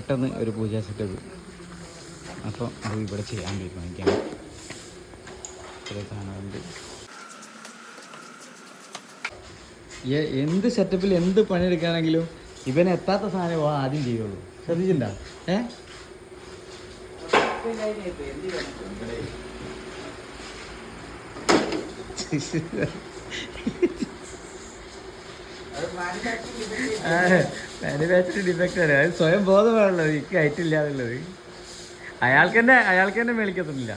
പെട്ടെന്ന് ഒരു പൂജാ സെറ്റപ്പ്. അപ്പോൾ അത് ഇവിടെ ചെയ്യാൻ തീരുമാനിക്കാം. കുറേ സാധനമുണ്ട്. എന്ത് സെറ്റപ്പിൽ എന്ത് പണിയെടുക്കുകയാണെങ്കിലും ഇവന് എത്താത്ത സാധനം ആദ്യം ചെയ്യുള്ളൂ. ശ്രദ്ധിച്ചിട്ടുണ്ടോ? മാനുഫാക്ചറിങ് ഡിഫക്റ്റ് ആണ്. അത് സ്വയം ബോധമാണുള്ളത്, എനിക്ക് ആയിട്ടില്ല എന്നുള്ളത്. അയാൾക്ക് തന്നെ മേളിക്കത്തുന്നില്ല.